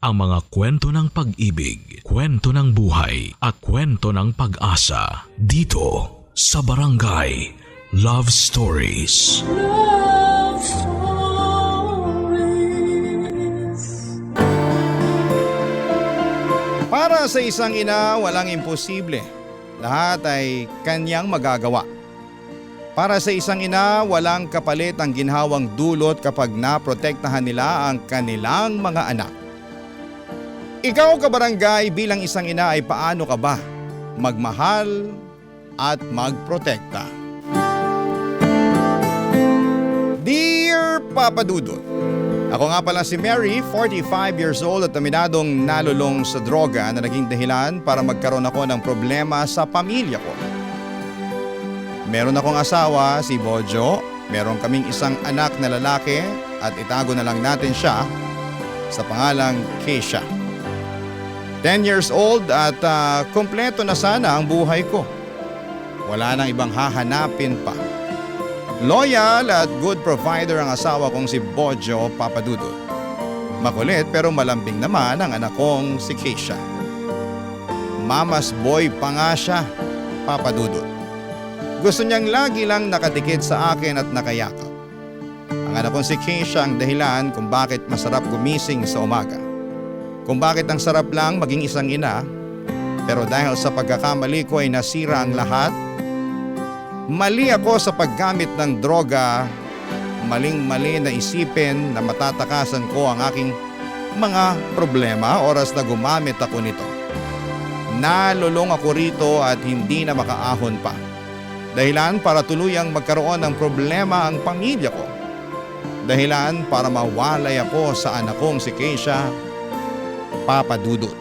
ang mga kwento ng pag-ibig, kwento ng buhay at kwento ng pag-asa dito sa Barangay Love Stories. Love Stories. Para sa isang ina, walang imposible. Lahat ay kanyang magagawa. Para sa isang ina, walang kapalit ang ginhawang dulot kapag naprotektahan nila ang kanilang mga anak. Ikaw, kabarangay, bilang isang ina ay paano ka ba magmahal at magprotekta? Dear Papa Dudut, ako nga pala si Mary, 45 years old at aminadong nalulong sa droga na naging dahilan para magkaroon ako ng problema sa pamilya ko. Meron akong asawa, si Bojo, meron kaming isang anak na lalaki at itago na lang natin siya sa pangalang Keisha. 10 years old at kompleto na sana ang buhay ko. Wala nang ibang hahanapin pa. Loyal at good provider ang asawa kong si Bojo Papadudut. Makulit pero malambing naman ang anak kong si Keisha. Mama's boy pa nga siya, Papadudut. Gusto niyang lagi lang nakadikit sa akin at nakayakap. Ang anak kong si Keisha ang dahilan kung bakit masarap gumising sa umaga. Kung bakit ang sarap lang maging isang ina, pero dahil sa pagkakamali ko ay nasira ang lahat. Mali ako sa paggamit ng droga, maling-mali na isipin na matatakasan ko ang aking mga problema oras na gumamit ako nito. Nalulong ako rito at hindi na makaahon pa. Dahilan para tuluyang magkaroon ng problema ang pamilya ko. Dahilan para mawalay ako sa anak kong si Keisha, Papa Dudut.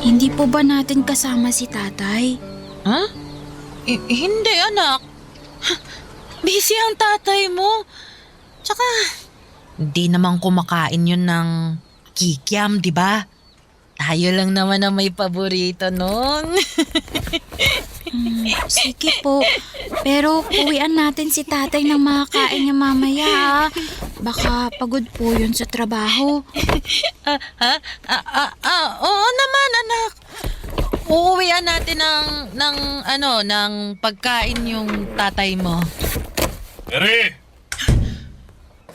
Hindi po ba natin kasama si tatay? Ha? Hindi, anak. Busy ang tatay mo. Tsaka, hindi naman kumakain yun ng kikiam, di ba? Tayo lang naman ang may paborito nun. Sige po. Pero uwian natin si tatay ng makakain niya mamaya ha. Baka pagod po yun sa trabaho. Oo naman, anak. Uuwian natin ng pagkain yung tatay mo. Mary!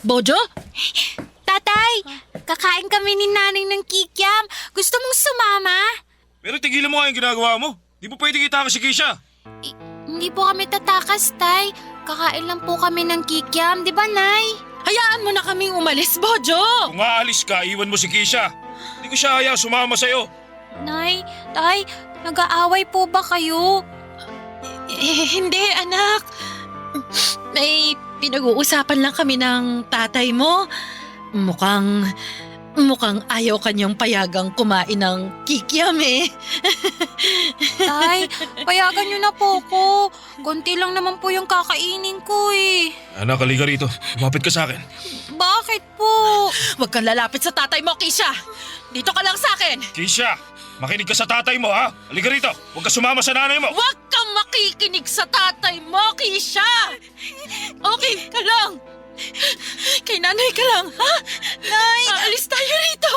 Bojo? Tatay! Kakain kami ni nanay ng kikiam. Gusto mong sumama? Pero tigilan mo nga yung ginagawa mo. Di mo pwede kita si Keisha. Hindi po kami tatakas, tay. Kakain lang po kami ng kikiam. Di ba, nay? Hayaan mo na kaming umalis, Bojo. Kung aalis ka, iwan mo si Keisha. Hindi ko siya hayaan sumama sa'yo. Nay, tay, nag-aaway po ba kayo? Hindi, anak. May pinag-uusapan lang kami ng tatay mo. Mukhang ayaw kanyang payagang kumain ng kikiam eh. Tay, payagan niyo na po ko. Konti lang naman po yung kakainin ko eh. Anak, halika rito. Lumapit ka sa akin. Bakit po? Huwag kang lalapit sa tatay mo, Keisha. Dito ka lang sa akin. Keisha, makinig ka sa tatay mo, ha? Halika rito. Huwag ka sumama sa nanay mo. Huwag kang makikinig sa tatay mo, Keisha. Okay ka lang. Kay nanay ka lang, ha? Nay! Aalis tayo rito.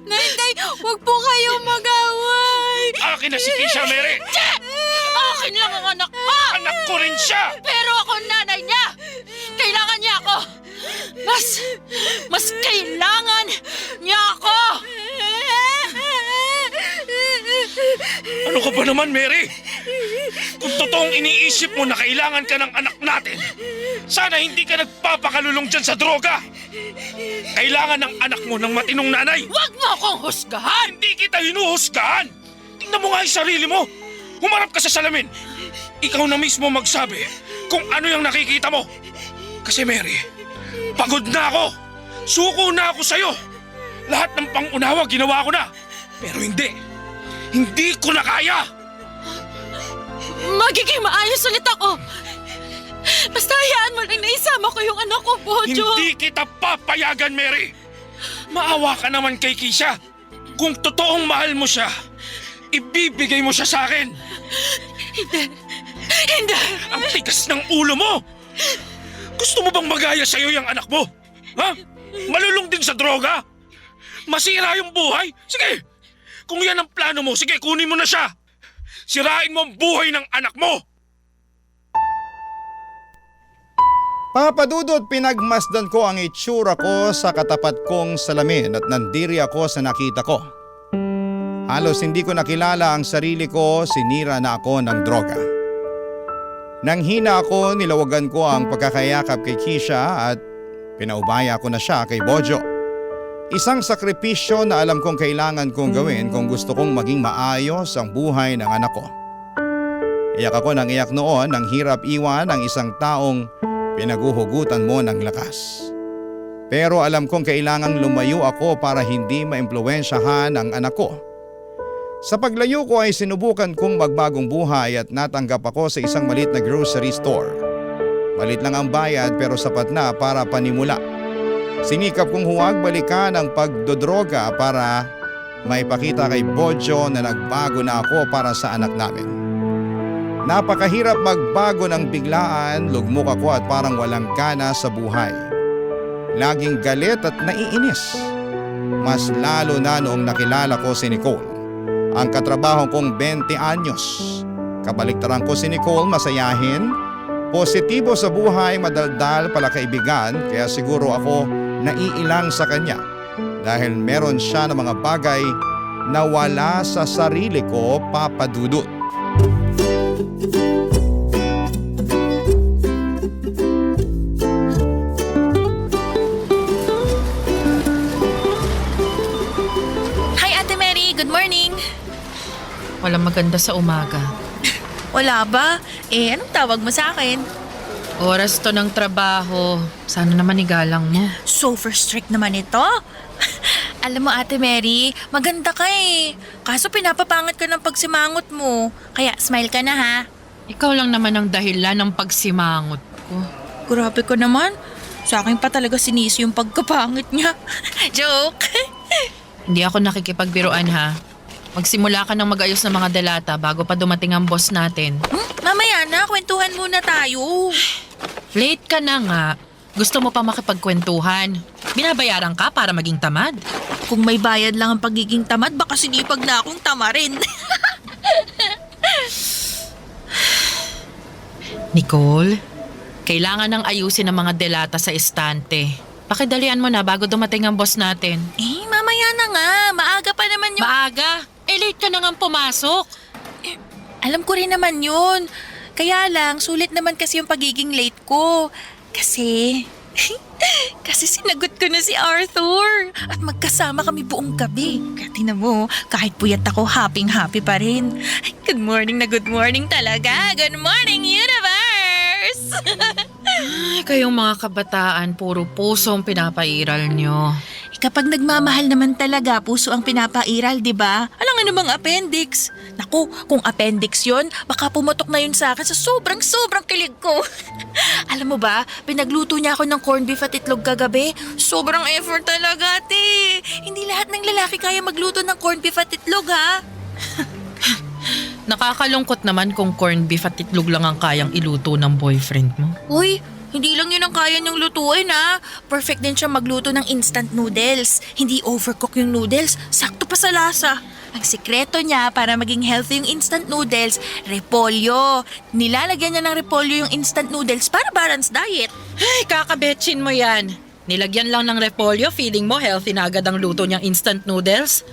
Nay, huwag po kayo mag-away. Akin na si Keisha, Mary. Akin lang ang anak ko. Anak ko rin siya. Pero ako nanay niya. Kailangan niya ako. Mas kailangan niya ako. Ano ka ba naman, Mary? Kung totoong iniisip mo na kailangan ka ng anak natin, sana hindi ka nagpapakalulong dyan sa droga. Kailangan ng anak mo ng matinong nanay. Huwag mo akong husgahan. Hindi kita hinuhusgahan. Tingnan mo nga yung sarili mo. Humarap ka sa salamin. Ikaw na mismo magsabi kung ano yung nakikita mo. Kasi Mary, pagod na ako. Suko na ako sa'yo. Lahat ng pangunawa ginawa ko na. Pero hindi. Hindi ko na kaya! Magiging maayos ulit ako. Basta hayaan mo lang na isama ko yung anak ko, Bojo. Hindi kita papayagan, Mary! Maawa ka naman kay Keisha. Kung totoong mahal mo siya, ibibigay mo siya sa akin. Hindi. Ang tigas ng ulo mo! Gusto mo bang magaya sa'yo yung anak mo? Ha? Malulong din sa droga? Masira yung buhay? Sige! Kung yan ang plano mo, sige, kunin mo na siya! Sirain mo ang buhay ng anak mo! Papadudot, pinagmasdan ko ang itsura ko sa katapat kong salamin at nandiri ako sa nakita ko. Halos hindi ko nakilala ang sarili ko, sinira na ako ng droga. Nang hina ako, nilawagan ko ang pagkakayakap kay Keisha at pinaubaya ko na siya kay Bojo. Isang sakripisyo na alam kong kailangan kong gawin kung gusto kong maging maayos ang buhay ng anak ko. Iyak ako ng iyak noon nang hirap iwan ang isang taong pinaguhugutan mo ng lakas. Pero alam kong kailangang lumayo ako para hindi maimpluwensyahan ang anak ko. Sa paglayo ko ay sinubukan kong magbagong buhay at natanggap ako sa isang maliit na grocery store. Malit lang ang bayad pero sapat na para panimula. Sinikap kong huwag balikan ang pagdodroga para maipakita kay Bojo na nagbago na ako para sa anak namin. Napakahirap magbago ng biglaan, lugmok ako at parang walang gana sa buhay. Laging galit at naiinis. Mas lalo na noong nakilala ko si Nicole. Ang katrabaho kong 20 anyos. Kabaliktaran ko si Nicole, masayahin, positibo sa buhay, madaldal, palakaibigan, kaya siguro ako naiilang sa kanya dahil meron siya ng mga bagay na wala sa sarili ko, Papadudot. Hi, Ate Mary. Good morning. Walang maganda sa umaga. Wala ba? Anong tawag mo sa akin? Oras to ng trabaho. Sana naman igalang mo. Super strict naman ito. Alam mo, Ate Mary, maganda ka eh. Kaso pinapapangat ka ng pagsimangot mo. Kaya smile ka na ha. Ikaw lang naman ang dahilan ng pagsimangot ko. Grabe ko naman. Sa akin pa talaga sinisi yung pagkapangit niya. Joke. Hindi ako nakikipagbiruan ha. Magsimula ka ng mag-ayos ng mga delata bago pa dumating ang boss natin. Mamaya na, kwentuhan muna tayo. Late ka na nga. Gusto mo pa makipagkwentuhan. Binabayaran ka para maging tamad. Kung may bayad lang ang pagiging tamad, baka sinipag na akong tamarin. Nicole, kailangan nang ayusin ang mga delata sa estante. Pakidalian mo na bago dumating ang boss natin. Mamaya na nga. Maaga pa naman yung... Maaga? Late ka na nga pumasok. Alam ko rin naman yun. Kaya lang, sulit naman kasi yung pagiging late ko. Kasi sinagot ko na si Arthur. At magkasama kami buong gabi. Kaya tingnan mo, kahit puyat ako, happy pa rin. Good morning na good morning talaga. Good morning, universe! Ay, kayong mga kabataan, puro puso ang pinapairal nyo. Kapag nagmamahal naman talaga, puso ang pinapairal, di ba? Alam nga namang appendix. Naku, kung appendix yon, baka pumotok na yun sa akin sa sobrang kilig ko. Alam mo ba, pinagluto niya ako ng corned beef at itlog kagabi. Sobrang effort talaga, ate. Hindi lahat ng lalaki kaya magluto ng corned beef at itlog, ha? Nakakalungkot naman kung corned beef at itlog lang ang kayang iluto ng boyfriend mo. Uy, hindi lang yun ang kaya niyang lutuin, ha? Perfect din siya magluto ng instant noodles. Hindi overcook yung noodles, sakto pa sa lasa. Ang sikreto niya para maging healthy yung instant noodles, repolyo. Nilalagyan niya ng repolyo yung instant noodles para balanced diet. Ay, kakabetsin mo yan. Nilagyan lang ng repolyo, feeling mo healthy na agad ang luto niyang instant noodles?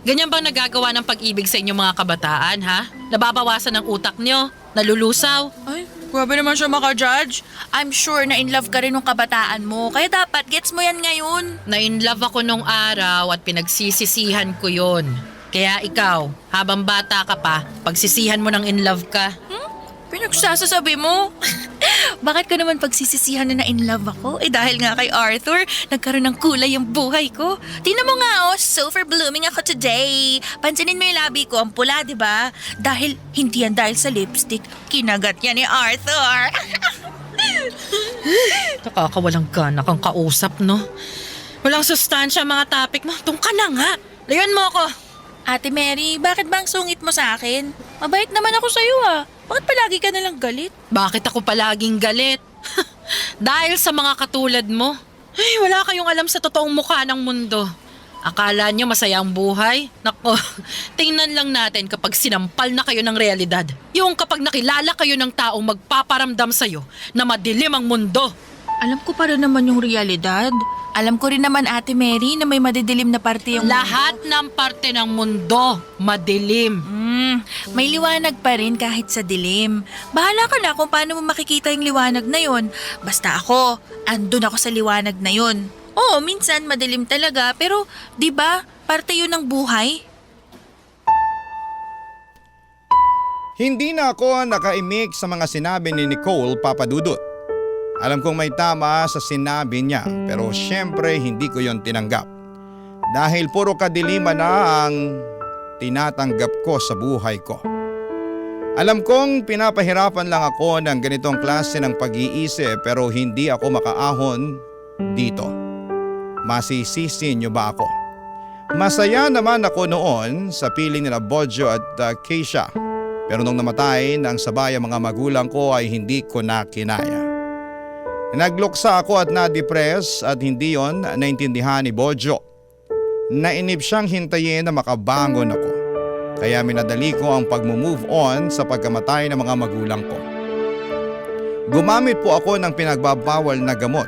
Ganyan bang nagagawa ng pag-ibig sa inyong mga kabataan, ha? Nababawasan ang utak niyo? Nalulusaw? Ay, grabe naman siya maka-judge. I'm sure na in love ka rin ng kabataan mo, kaya dapat gets mo yan ngayon. Na-in-love ako nung araw at pinagsisisihan ko yon. Kaya ikaw, habang bata ka pa, pagsisihan mo ng in-love ka. Pinagsasasabi mo? Bakit ko naman pagsisisihan na in love ako? Dahil nga kay Arthur, nagkaroon ng kulay yung buhay ko. Tingnan mo nga super blooming ako today. Pansinin mo yung labi ko, ang pula, di ba? Dahil, hindi yan dahil sa lipstick, kinagat yan ni Arthur. Nakakawalang gana kang kausap, no? Walang sustansya ang mga topic mo. Doon ka na nga. Layuan mo ako. Ate Mary, bakit ba ang sungit mo sa akin? Mabait naman ako sa'yo Bakit palagi ka nalang galit? Bakit ako palaging galit? Dahil sa mga katulad mo. Ay, wala kayong alam sa totoong mukha ng mundo. Akala nyo masaya ang buhay? Nako, tingnan lang natin kapag sinampal na kayo ng realidad. Yung kapag nakilala kayo ng taong magpaparamdam sa'yo na madilim ang mundo. Alam ko pa rin naman yung realidad. Alam ko rin naman, Ate Mary, na may madidilim na parte yung Lahat ng parte ng mundo, madilim. May liwanag pa rin kahit sa dilim. Bahala ka na kung paano mo makikita yung liwanag na yon. Basta ako, andun ako sa liwanag na yon. Oo, minsan madilim talaga, pero 'di ba, parte yun ng buhay. Hindi na ako nakaimik sa mga sinabi ni Nicole Papadudut. Alam kong may tama sa sinabi niya, pero syempre hindi ko yon tinanggap. Dahil puro kadiliman na ang tinatanggap ko sa buhay ko. Alam kong pinapahirapan lang ako ng ganitong klase ng pag-iisip, pero hindi ako makaahon dito. Masisisi niyo ba ako? Masaya naman ako noon sa piling nila Bojo at Keisha. Pero nung namatay ng sabay ang mga magulang ko ay hindi ko na kinaya. Nagluksa ako at na-depress at hindi yon naintindihan ni Bojo. Nainip siyang hintayin na makabangon ako. Kaya minadali ko ang pag-move on sa pagkamatay ng mga magulang ko. Gumamit po ako ng pinagbabawal na gamot.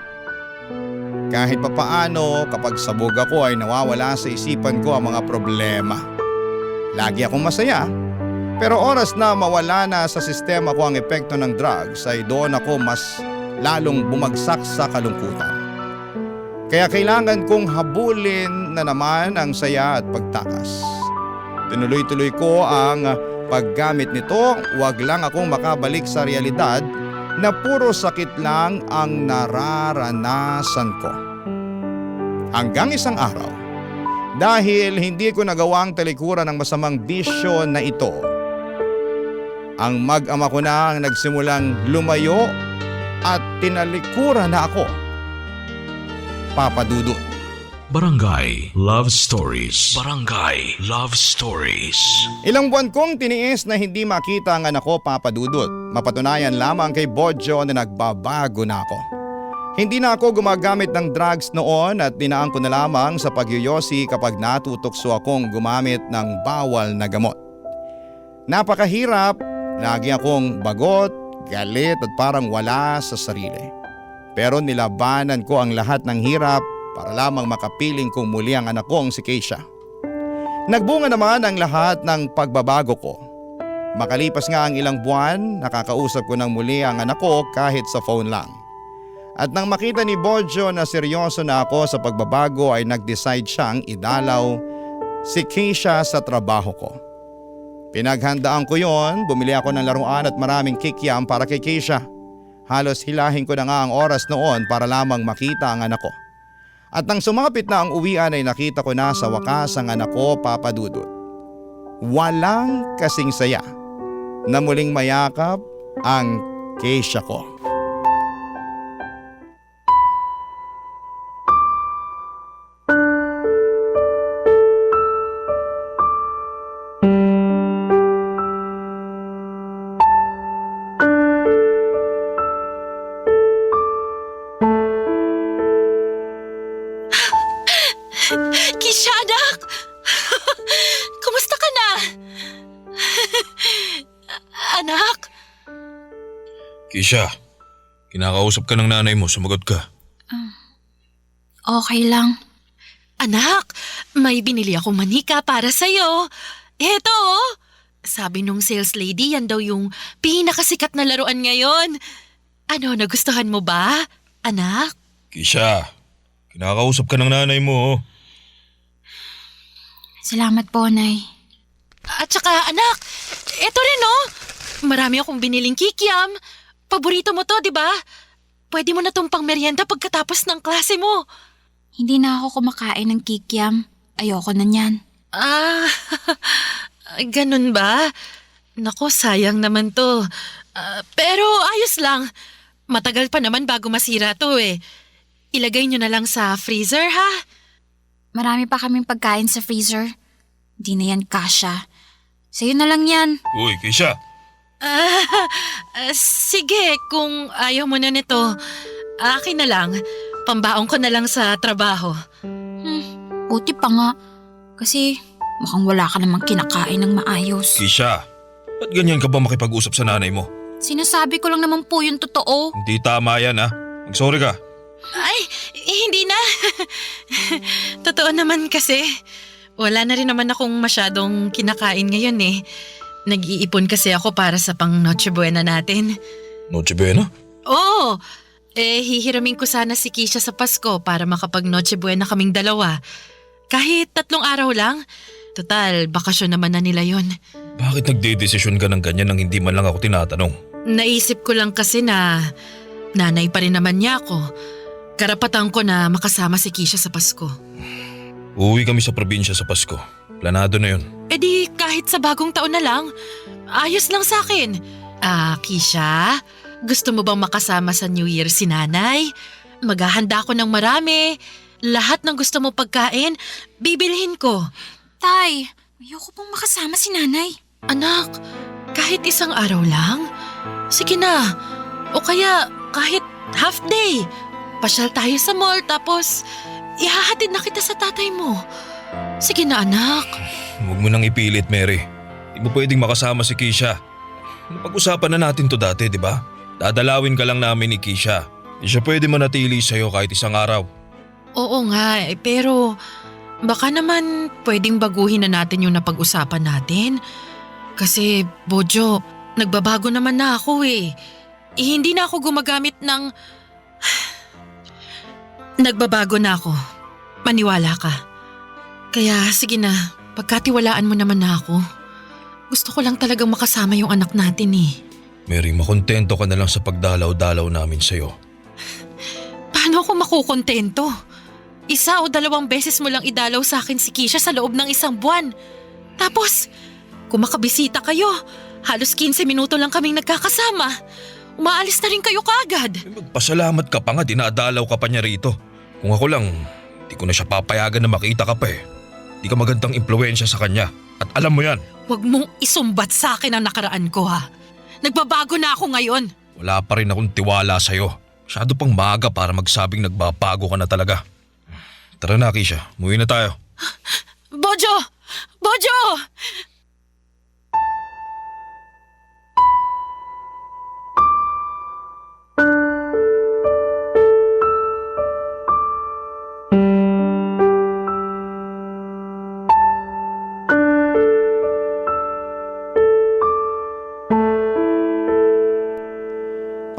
Kahit papaano kapag sabog ako ay nawawala sa isipan ko ang mga problema. Lagi akong masaya. Pero oras na mawala na sa sistema ko ang epekto ng drugs ay doon ako mas lalong bumagsak sa kalungkutan. Kaya kailangan kong habulin na naman ang saya at pagtakas. Tinuloy-tuloy ko ang paggamit nito, wag lang akong makabalik sa realidad na puro sakit lang ang nararanasan ko. Hanggang isang araw, dahil hindi ko nagawang talikuran ng masamang bisyo na ito, ang mag-ama ko na ang nagsimulang lumayo at tinalikuran na ako. Papadudut. Barangay Love Stories. Barangay Love Stories. Ilang buwan kong tiniis na hindi makita ang anak ko, Papadudut. Mapatunayan lamang kay Bojo na nagbabago na ako. Hindi na ako gumagamit ng drugs noon at dinaan ko na lamang sa pagyoyosi kapag natutokso akong gumamit ng bawal na gamot. Napakahirap, lagi akong bagot, galit at parang wala sa sarili. Pero nilabanan ko ang lahat ng hirap para lamang makapiling kong muli ang anak kong si Keisha. Nagbunga naman ang lahat ng pagbabago ko. Makalipas nga ang ilang buwan, nakakausap ko ng muli ang anak ko kahit sa phone lang. At nang makita ni Bojo na seryoso na ako sa pagbabago ay nag-decide siyang idalaw si Keisha sa trabaho ko. Pinaghandaan ko yon, bumili ako ng laruan at maraming kikiam para kay Keisha. Halos hilahin ko na nga ang oras noon para lamang makita ang anak ko. At nang sumapit na ang uwian ay nakita ko na sa wakas ang anak ko, Papadudut. Walang kasing saya na muling mayakap ang Keisha ko. Keisha, anak! Kumusta ka na? Anak? Keisha, kinakausap ka ng nanay mo, sumagot ka. Okay lang. Anak, may binili akong manika para sa'yo. Eto, oh. Sabi nung sales lady, yan daw yung pinakasikat na laruan ngayon. Ano, nagustuhan mo ba, anak? Keisha, kinakausap ka ng nanay mo. Salamat po, Nay. At saka, anak, eto rin, oh. Marami akong biniling kikiam. Paborito mo to, di ba? Pwede mo na tong pangmeryenda pagkatapos ng klase mo. Hindi na ako kumakain ng kikiam. Ayoko na niyan. Ah, ganun ba? Nako, sayang naman to. Pero ayos lang. Matagal pa naman bago masira to eh. Ilagay nyo na lang sa freezer, ha? Marami pa kaming pagkain sa freezer. Hindi na yan kasya. Sa'yo na lang yan. Uy, Keisha. Sige, kung ayaw mo na nito, akin na lang. Pambaon ko na lang sa trabaho. Buti pa nga. Kasi mukhang wala ka namang kinakain ng maayos. Keisha, ba't ganyan ka ba makipag-usap sa nanay mo? Sinasabi ko lang naman po yung totoo. Hindi tama yan ha. Mag-sorry ka. Ay, hindi na. Totoo naman kasi. Wala na rin naman akong masyadong kinakain ngayon eh. Nag-iipon kasi ako para sa pang Noche Buena natin. Noche Buena? Oo, hihiramin ko sana si Keisha sa Pasko para makapag Noche Buena kaming dalawa. Kahit 3 araw lang. Total, bakasyon naman na nila yon. Bakit nagde-desisyon ka ng ganyan nang hindi man lang ako tinatanong? Naisip ko lang kasi na nanay pa rin naman niya ako. Karapatan ko na makasama si Keisha sa Pasko. Uuwi kami sa probinsya sa Pasko. Planado na yun. E di kahit sa bagong taon na lang, ayos lang sa akin. Keisha, gusto mo bang makasama sa New Year si nanay? Maghahanda ako ng marami. Lahat ng gusto mo pagkain, bibilhin ko. Tay, ayoko pong makasama si nanay. Anak, kahit 1 araw lang? Sige na. O kaya kahit half day. Pasyal tayo sa mall tapos ihahatid na kita sa tatay mo. Sige na anak. Huwag mo nang ipilit, Mary. Di mo pwedeng makasama si Keisha. Napag-usapan na natin to dati, di ba? Dadalawin ka lang namin ni Keisha. Di siya pwede manatili sa'yo kahit 1 araw. Oo nga, pero baka naman pwedeng baguhin na natin yung napag-usapan natin. Kasi, Bojo, nagbabago naman na ako eh. Hindi na ako gumagamit ng... Nagbabago na ako. Maniwala ka. Kaya sige na, pagkatiwalaan mo naman na ako. Gusto ko lang talagang makasama yung anak natin eh. Mary, makontento ka na lang sa pagdalaw-dalaw namin sa'yo. Paano ako makukontento? 1 o 2 beses mo lang idalaw sa akin si Keisha sa loob ng 1 buwan. Tapos, kung makabisita kayo, halos 15 minuto lang kaming nagkakasama. Umaalis na rin kayo kaagad. Magpasalamat ka pa nga, dinadalaw ka pa niya rito. Kung ako lang, di ko na siya papayagan na makita ka pa eh. Di ka magandang impluensya sa kanya. At alam mo yan. Huwag mong isumbat sa akin ang nakaraan ko ha. Nagbabago na ako ngayon. Wala pa rin akong tiwala sa'yo. Masyado pang maaga para magsabing nagbabago ka na talaga. Tara na, Keisha. Umuwi na tayo. Bojo! Bojo!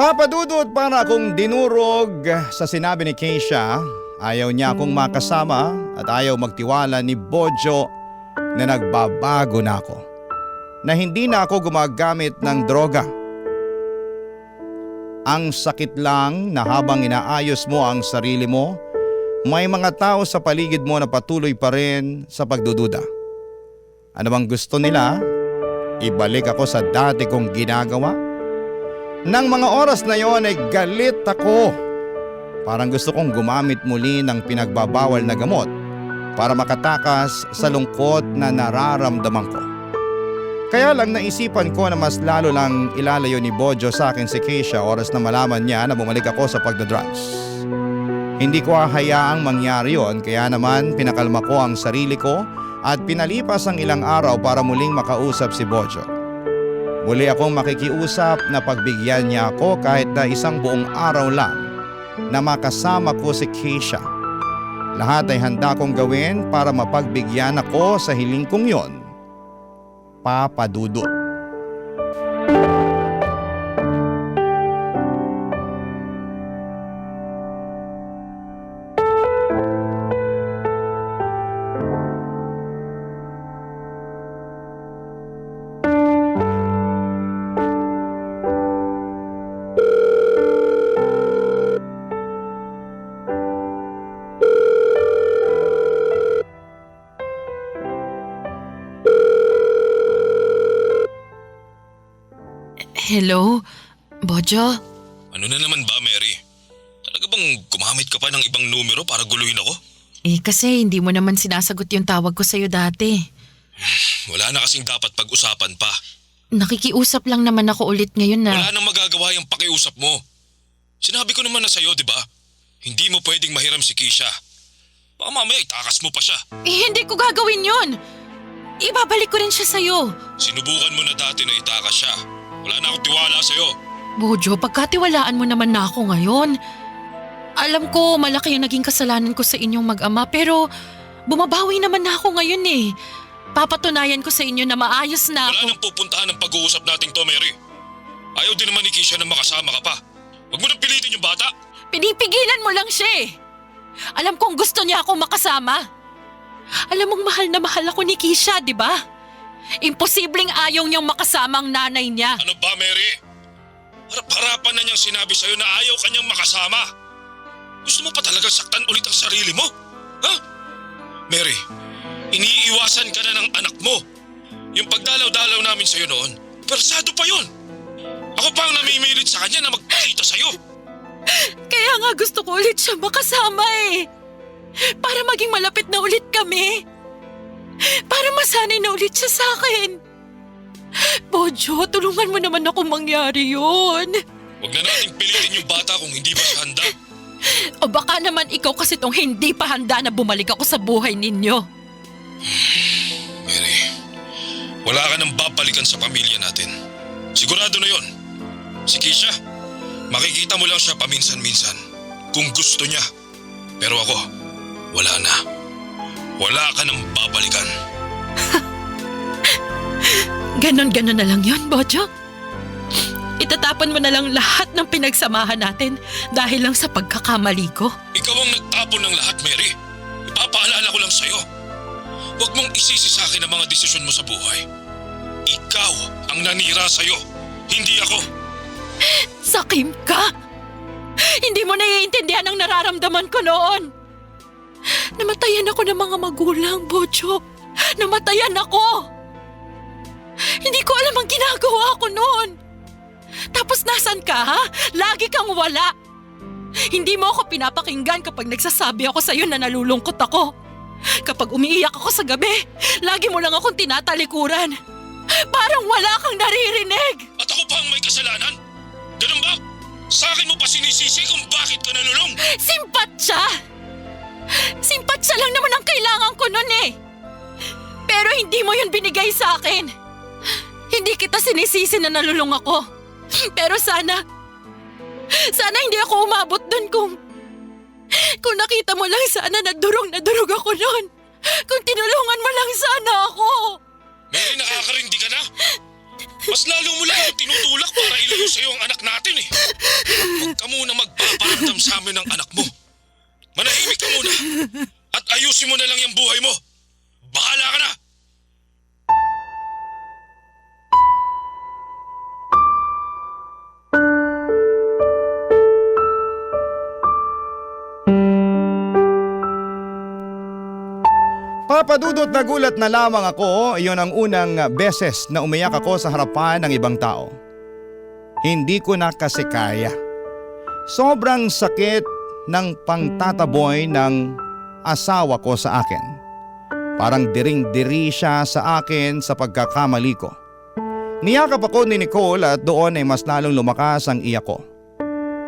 Papadudot para akong dinurog sa sinabi ni Keisha. Ayaw niya akong makasama at ayaw magtiwala ni Bojo na nagbabago na ako. Na hindi na ako gumagamit ng droga. Ang sakit lang na habang inaayos mo ang sarili mo, may mga tao sa paligid mo na patuloy pa rin sa pagdududa. Ano bang gusto nila? Ibalik ako sa dati kong ginagawa? Nang mga oras na yon ay galit ako. Parang gusto kong gumamit muli ng pinagbabawal na gamot para makatakas sa lungkot na nararamdaman ko. Kaya lang naisipan ko na mas lalo lang ilalayo ni Bojo sa akin si Keisha oras na malaman niya na bumalik ako sa pagdadrugs. Hindi ko hahayaang mangyari yon, kaya naman pinakalma ko ang sarili ko at pinalipas ang ilang araw para muling makausap si Bojo. Muli akong makikiusap na pagbigyan niya ako kahit na 1 buong araw lang na makasama ko si Keisha. Lahat ay handa kong gawin para mapagbigyan ako sa hiling kong yon. Papadudot. Hello? Bojo? Ano na naman ba, Mary? Talaga bang gumamit ka pa ng ibang numero para guluhin ako? Kasi hindi mo naman sinasagot yung tawag ko sa'yo dati. Wala na kasing dapat pag-usapan pa. Nakikiusap lang naman ako ulit ngayon na… Wala nang magagawa yung pakiusap mo. Sinabi ko naman na sa'yo, di ba? Hindi mo pwedeng mahiram si Keisha. Baka mamaya itakas mo pa siya. Hindi ko gagawin yun! Ibabalik ko rin siya sa'yo. Sinubukan mo na dati na itakas siya. Wala na akong tiwala sa'yo. Bojo, pagkatiwalaan mo naman na ako ngayon. Alam ko malaki yung naging kasalanan ko sa inyong mag-ama pero bumabawi naman na ako ngayon eh. Papatunayan ko sa inyo na maayos na Wala ako. nang pupuntahan ng pag-uusap nating to, Mary. Ayaw din naman ni Keisha na makasama ka pa. Huwag mo nang pilitin yung bata. Pinipigilan mo lang siya eh. Alam kong gusto niya akong makasama. Alam mong mahal na mahal ako ni Keisha, di ba? Imposibleng ayaw niyang makasama ang nanay niya. Ano ba, Mary? Harap-harapan na niyang sinabi sa'yo na ayaw kanyang makasama. Gusto mo pa talaga saktan ulit ang sarili mo? Ha? Mary, iniiwasan ka na ng anak mo. Yung pagdalaw-dalaw namin sa'yo noon, persado pa yun. Ako pa ang namimilit sa kanya na magpakita sa'yo. Kaya nga gusto ko ulit siya makasama eh. Para maging malapit na ulit kami. Para masanay na ulit siya sa akin. Bojo, tulungan mo naman ako mangyari yun. Huwag na nating pilitin yung bata kung hindi pa siya handa. O baka naman ikaw kasi tong hindi pa handa na bumalik ako sa buhay ninyo. Mary, wala ka nang babalikan sa pamilya natin. Sigurado na yon. Si Keisha, makikita mo lang siya paminsan-minsan kung gusto niya. Pero ako, wala na. Wala ka nang babalikan. Ganon-ganon na lang yun, Bojo. Itatapon mo na lang lahat ng pinagsamahan natin dahil lang sa pagkakamali ko. Ikaw ang nagtapon ng lahat, Mary. Ipapaalala ko lang sa'yo. Huwag mong isisi sa akin ang mga desisyon mo sa buhay. Ikaw ang nanira sa'yo, hindi ako. Sakim ka! Hindi mo naiintindihan ang nararamdaman ko noon. Namatayan ako ng mga magulang, Bojo. Namatayan ako! Hindi ko alam ang ginagawa ko noon. Tapos nasan ka, ha? Lagi kang wala. Hindi mo ako pinapakinggan kapag nagsasabi ako sa'yo na nalulungkot ako. Kapag umiiyak ako sa gabi, lagi mo lang akong tinatalikuran. Parang wala kang naririnig. At ako pa ang may kasalanan? Ganun ba? Sa akin mo pa sinisisi kung bakit ka nalulong? Simpatsya! Simpatsya lang naman ang kailangan ko nun eh. Pero hindi mo yun binigay sa akin. Hindi kita sinisisi na nalulung ako. Pero sana hindi ako umabot dun kung nakita mo lang sana na durog ako nun. Kung tinulungan mo lang sana ako. Mary, nakakarindi ka na? Mas lalo mo lang ako tinutulak para ilayo sa'yo ang anak natin eh. Huwag ka muna magpaparamdam sa amin ng anak mo. Manahimik ka muna at ayusin mo na lang yung buhay mo. Bahala ka na! Papadudot na gulat na lamang ako, iyon ang unang beses na umiyak ako sa harapan ng ibang tao. Hindi ko na kasi kaya. Sobrang sakit ng pangtataboy ng asawa ko sa akin. Parang diring-diri siya sa akin sa pagkakamali ko. Niyakap ako ni Nicole at doon ay mas lalong lumakas ang iyak ko.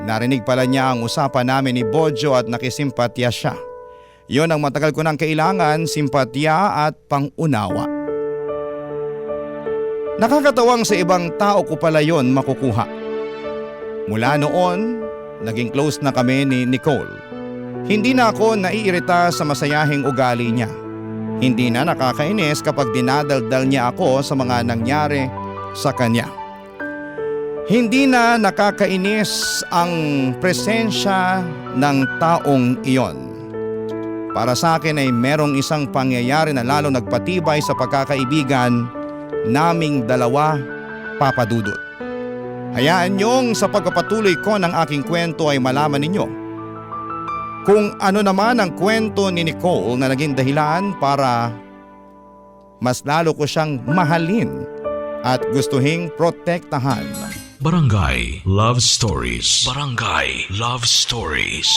Narinig pala niya ang usapan namin ni Bojo at nakisimpatya siya. Yon ang matagal ko nang kailangan, simpatya at pangunawa. Nakakatawang sa ibang tao ko pala yon makukuha. Mula noon, naging close na kami ni Nicole. Hindi na ako naiirita sa masayahing ugali niya. Hindi na nakakainis kapag dinadaldal niya ako sa mga nangyari sa kanya. Hindi na nakakainis ang presensya ng taong iyon. Para sa akin ay merong isang pangyayari na lalo nagpatibay sa pagkakaibigan naming dalawa, Papa Dudut. Hayaan niyong sa pagpapatuloy ko ng aking kwento ay malaman ninyo kung ano naman ang kwento ni Nicole na naging dahilan para mas lalo ko siyang mahalin at gustuhing protektahan Barangay Love Stories. Barangay Love Stories.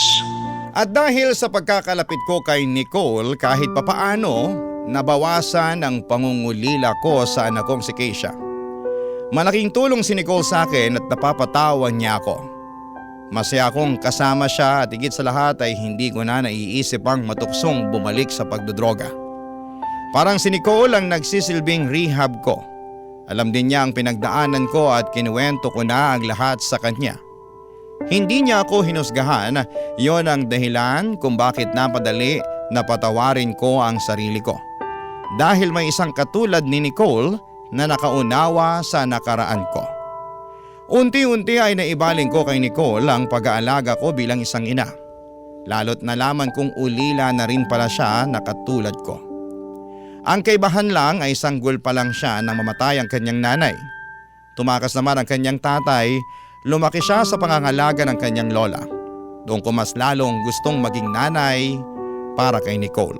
At dahil sa pagkakalapit ko kay Nicole, kahit papaano, nabawasan ang pangungulila ko sa anak kong si Keisha. Malaking tulong si Nicole sa akin at napapatawa niya ako. Masaya akong kasama siya at higit sa lahat ay hindi ko na naiisip ang matuksong bumalik sa pagdodroga. Parang si Nicole ang nagsisilbing rehab ko. Alam din niya ang pinagdaanan ko at kinuwento ko na ang lahat sa kanya. Hindi niya ako hinusgahan, yon ang dahilan kung bakit napadali na patawarin ko ang sarili ko. Dahil may isang katulad ni Nicole na nakaunawa sa nakaraan ko. Unti-unti ay naibaling ko kay Nicole ang pag-aalaga ko bilang isang ina. Lalo't nalaman kong ulila na rin pala siya na katulad ko. Ang kaibahan lang ay sanggol pa lang siya nang mamatay ang kanyang nanay. Tumakas naman ang kanyang tatay, lumaki siya sa pangangalaga ng kanyang lola. Doon ko mas lalong gustong maging nanay para kay Nicole.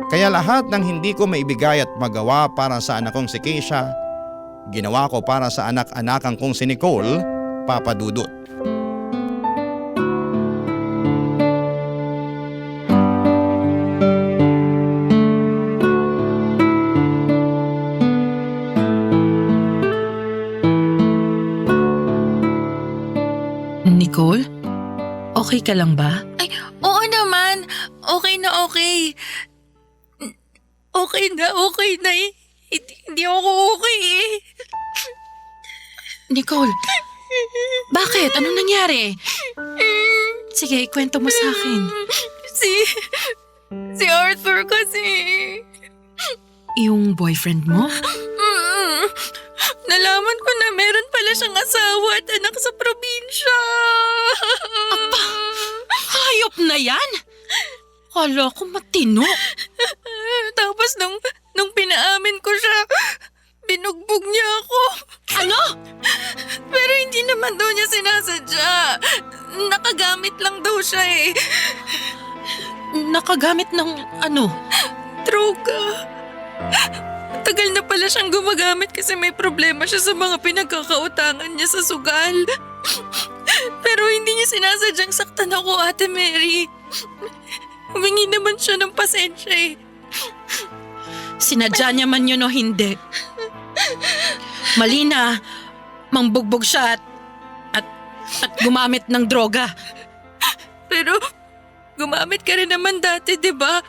Kaya lahat ng hindi ko maibigay at magawa para sa anak kong si Keisha, ginawa ko para sa anak-anakan kong si Nicole, Papa Dudut. Nicole? Okay ka lang ba? Ay, oo naman. Okay na okay. Okay na eh. Hindi ako okay eh. Nicole, bakit? Anong nangyari? Sige, ikwento mo sa akin. Si Arthur kasi. Yung boyfriend mo? Nalaman ko na meron pala siyang asawa at anak sa probinsya. Hayop na yan! Kala ko matino. Tapos nung pinaamin ko siya, binugbog niya ako. Ano? Pero hindi naman daw niya sinasadya. Nakagamit lang daw siya eh. Nakagamit ng ano? Droga. Tagal na pala siyang gumagamit kasi may problema siya sa mga pinagkakautangan niya sa sugal. Pero hindi niya sinasadyang saktan ako, Ate Mary. Humingi naman siya ng pasensya eh. Sinadya niya man yun o hindi. Mali na, mangbugbog siya at gumamit ng droga. Pero gumamit ka rin naman dati, di ba?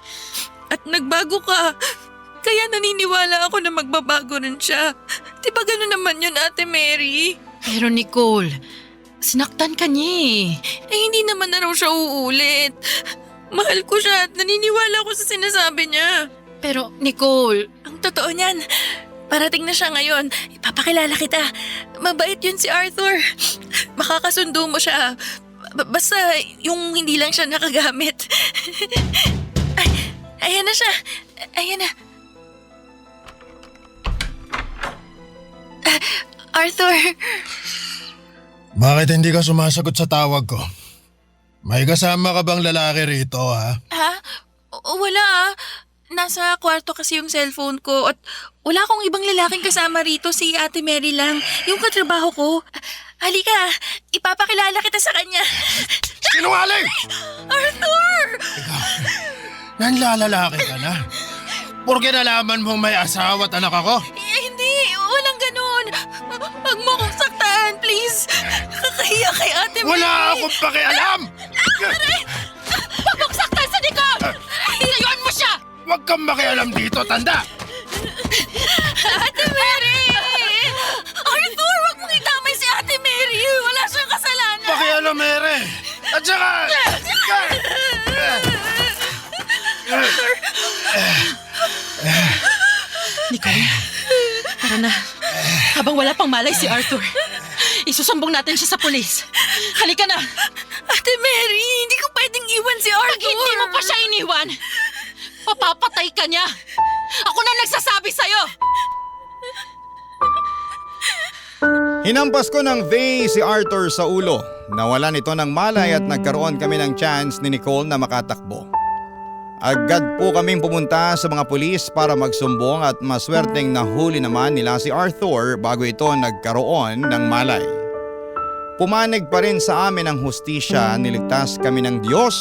At nagbago ka. Kaya naniniwala ako na magbabago rin siya. Di ba gano'n naman yun, Ate Mary? Pero Nicole, sinaktan ka niya eh. Eh hindi naman na raw siya uulit. Mahal ko siya at naniniwala ko sa sinasabi niya. Pero Nicole, Ang totoo niyan, parating na siya ngayon. Ipapakilala kita. Mabait yun si Arthur. Makakasundo mo siya. Basta yung hindi lang siya nakagamit. Ay, ayan na siya. Ayan na. Arthur. Bakit hindi ka sumasagot sa tawag ko? May kasama ka bang lalaki rito, ha? Ha? Wala ah. Nasa kwarto kasi yung cellphone ko at wala akong ibang lalaking kasama rito, si Ate Mary lang. Yung katrabaho ko. Halika, ipapakilala kita sa kanya. Sinungaling! Arthur! Nanlalalaki ka na? Porque nalaman mong may asawa at anak ako? Hindi, walang ganun. Huwag mo akong saktan, please. Kakahiya kay Ate Mary. Wala akong pakialam! huwag mong saktan sa Nicole! Ilayuan mo siya! Huwag kang makialam dito, tanda! Ate Mary! Arthur, huwag mong itamay si Ate Mary. Wala siyang kasalanan. Pakialam, Mere! At saka... Nicole, tara na. Habang wala pang malay si Arthur, isusumbong natin siya sa pulis. Halika na! Ate Mary, hindi ko pwedeng iwan si Arthur. Pag hindi mo pa siya iniwan, papapatay ka niya. Ako na nagsasabi sa'yo. Hinampas ko ng vey si Arthur sa ulo. Nawalan ito ng malay at nagkaroon kami ng chance ni Nicole na makatakbo. Agad po kaming pumunta sa mga pulis para magsumbong at maswerteng nahuli naman nila si Arthur bago ito nagkaroon ng malay. Pumanig pa rin sa amin ang hustisya, niligtas kami ng Diyos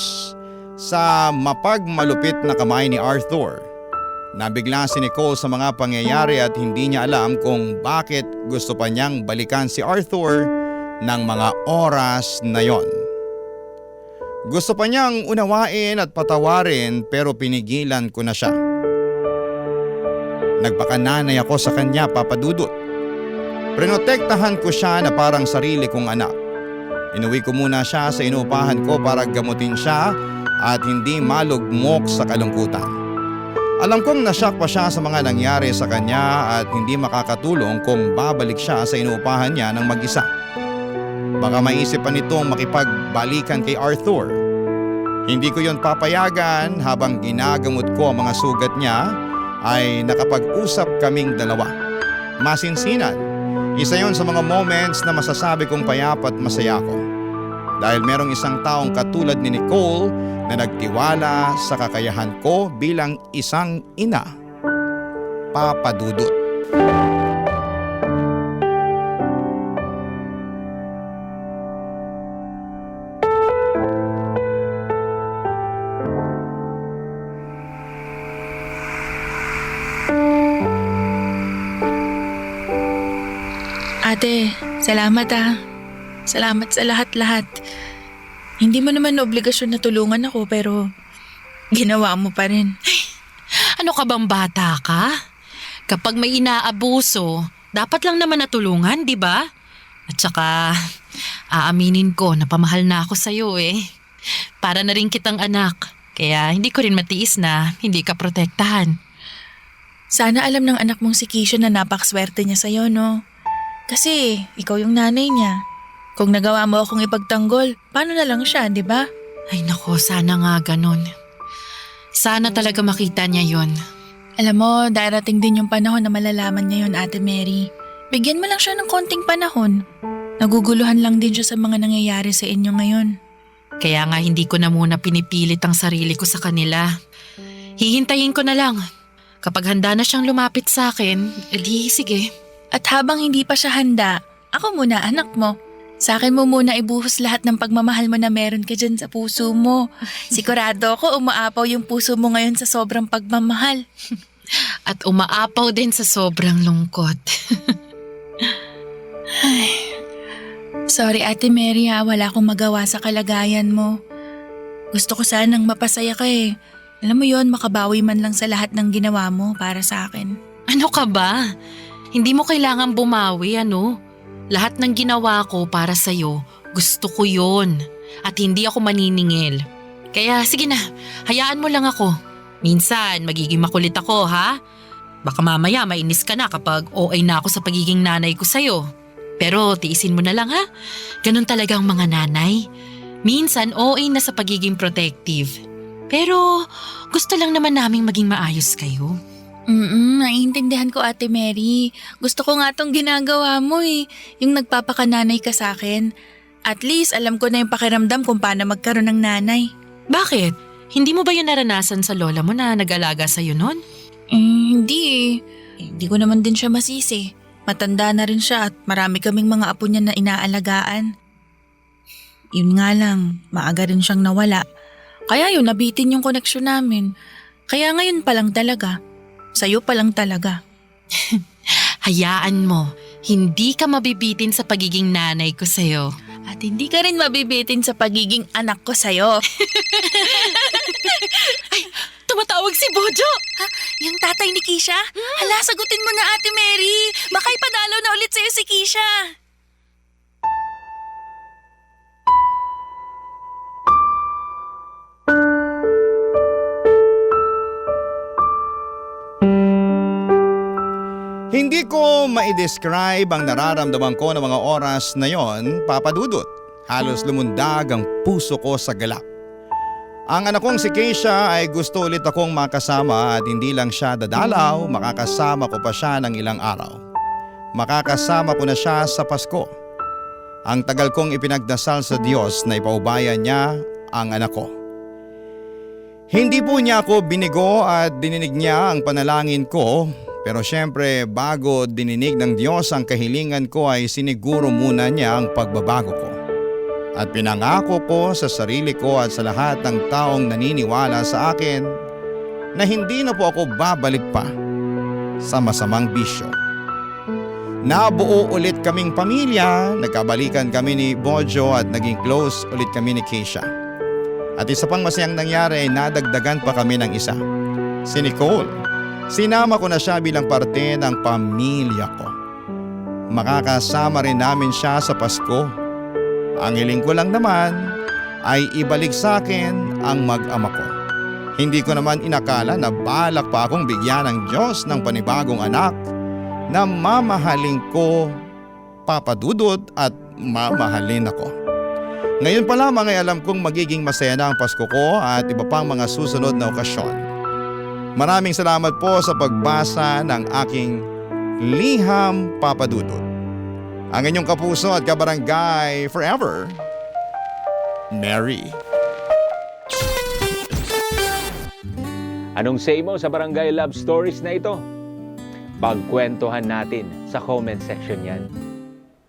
sa mapagmalupit na kamay ni Arthur. Nabigla si Nicole sa mga pangyayari at hindi niya alam kung bakit gusto pa niyang balikan si Arthur ng mga oras na yon. Gusto pa niyang unawain at patawarin pero pinigilan ko na siya. Nagpakananay ako sa kanya, Papa Dudut. Prinotektahan ko siya na parang sarili kong anak. Inuwi ko muna siya sa inuupahan ko para gamutin siya at hindi malugmok sa kalungkutan. Alam kong nasyak pa siya sa mga nangyari sa kanya at hindi makakatulong kung babalik siya sa inuupahan niya ng mag-isa. Baka maisip pa nitong makipagbalikan kay Arthur. Hindi ko yon papayagan. Habang ginagamot ko ang mga sugat niya ay nakapag-usap kaming dalawa. Masinsinan. Isa yon sa mga moments na masasabi kong payapa at masaya ko. Dahil merong isang taong katulad ni Nicole na nagtiwala sa kakayahan ko bilang isang ina. Papa Dudut. Ate, salamat ah. Salamat sa lahat-lahat. Hindi mo naman na obligasyon na tulungan ako pero ginawa mo pa rin. Ano ka bang bata ka? Kapag may inaabuso, dapat lang naman natulungan, di ba? At saka, aaminin ko na pamahal na ako sa'yo eh. Para na rin kitang anak. Kaya hindi ko rin matiis na hindi ka protektahan. Sana alam ng anak mong si Keisha na napakswerte niya sa'yo, no? Kasi ikaw yung nanay niya. Kung nagawa mo akong ipagtanggol, paano na lang siya, di ba? Ay nako, sana nga ganun. Sana talaga makita niya yon. Alam mo, darating din yung panahon na malalaman niya yun, Ate Mary. Bigyan mo lang siya ng konting panahon. Naguguluhan lang din siya sa mga nangyayari sa inyo ngayon. Kaya nga hindi ko na muna pinipilit ang sarili ko sa kanila. Hihintayin ko na lang. Kapag handa na siyang lumapit sa akin, edi sige. At habang hindi pa siya handa, ako muna anak mo. Sa akin mo muna ibuhos lahat ng pagmamahal mo na meron ka dyan sa puso mo. Sigurado ako umaapaw yung puso mo ngayon sa sobrang pagmamahal. At umaapaw din sa sobrang lungkot. Ay, sorry Ate Mary ha, wala akong magawa sa kalagayan mo. Gusto ko sanang mapasaya ka eh. Alam mo yon, makabawi man lang sa lahat ng ginawa mo para sa akin. Ano ka ba? Hindi mo kailangan bumawi, ano? Lahat ng ginawa ko para sa'yo, gusto ko yon. At hindi ako maniningil. Kaya sige na, hayaan mo lang ako. Minsan, magiging makulit ako, ha? Baka mamaya mainis ka na kapag OA na ako sa pagiging nanay ko sa'yo. Pero tiisin mo na lang, ha? Ganon talaga ang mga nanay. Minsan, OA na sa pagiging protective. Pero gusto lang naman naming maging maayos kayo. Naiintindihan ko Ate Mary. Gusto ko nga tong ginagawa mo eh. Yung nagpapakananay ka sa akin. At least alam ko na yung pakiramdam kung paano magkaroon ng nanay. Bakit? Hindi mo ba yun naranasan sa lola mo na nag-alaga sa'yo nun? Hindi eh. Hindi ko naman din siya masisi. Matanda na rin siya at marami kaming mga apo niya na inaalagaan. Yun nga lang, maaga rin siyang nawala. Kaya yun, nabitin yung koneksyon namin. Kaya ngayon pa lang talaga. Sa'yo pa lang talaga. Hayaan mo, hindi ka mabibitin sa pagiging nanay ko sa'yo. At hindi ka rin mabibitin sa pagiging anak ko sa'yo. Ay, tumatawag si Bojo! Ha? Yung tatay ni Keisha? Hala, sagutin mo na Ate Mary. Baka ipadalaw na ulit sa'yo si Keisha. Hindi ko ma-describe ang nararamdaman ko ng mga oras na yon, Papa Dudut. Halos lumundag ang puso ko sa galak. Ang anak kong si Keisha ay gusto ulit akong makasama at hindi lang siya dadalaw, makakasama ko pa siya ng ilang araw. Makakasama ko na siya sa Pasko. Ang tagal kong ipinagdasal sa Diyos na ipaubaya niya ang anak ko. Hindi po niya ako binigo at dininig niya ang panalangin ko. Pero syempre, bago dininig ng Diyos ang kahilingan ko ay siniguro muna niya ang pagbabago ko. At pinangako ko sa sarili ko at sa lahat ng taong naniniwala sa akin na hindi na po ako babalik pa sa masamang bisyo. Nabuo ulit kaming pamilya, nagkabalikan kami ni Bojo at naging close ulit kami ni Keisha. At isa pang masayang nangyari ay nadagdagan pa kami ng isa, si Nicole. Sinama ko na siya bilang parte ng pamilya ko. Makakasama rin namin siya sa Pasko. Ang hiling ko lang naman ay ibalik sa akin ang mag-ama ko. Hindi ko naman inakala na balak pa akong bigyan ng Diyos ng panibagong anak na mamahalin ko, Papa Dudut, at mamahalin ako. Ngayon pa lamang ay alam kong magiging masaya na ang Pasko ko at iba pang mga susunod na okasyon. Maraming salamat po sa pagbasa ng aking liham, Papa Dudut. Ang inyong kapuso at kabarangay forever, Mary. Anong say mo sa Barangay Love Stories na ito? Pagkwentuhan natin sa comment section yan.